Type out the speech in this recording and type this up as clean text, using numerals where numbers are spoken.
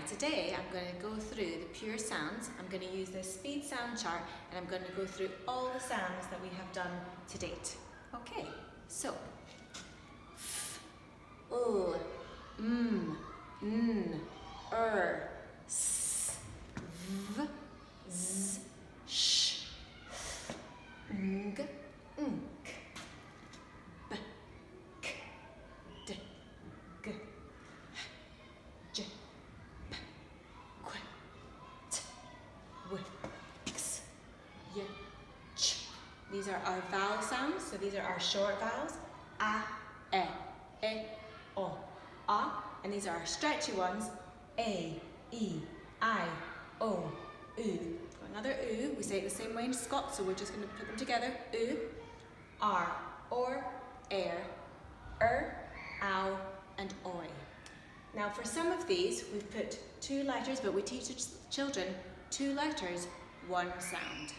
today I'm going to go through the pure sounds. I'm going to use this speed sound chart and I'm going to go through all the sounds that we have done to date. Okay, so f, l, m, n, s, v, z, sh, ng, nk, b, k, d, g, j, p, qu, t, w, x, y, ch. These are our vowel sounds, so these are our short vowels. A, e, o, a. And these are our stretchy ones. A, E, I, O, U. Got another U. We say it the same way in Scots, so we're just going to put them together. U, R, or, ow, and oi. Now for some of these, we've put 2 letters, but we teach children 2 letters, 1 sound.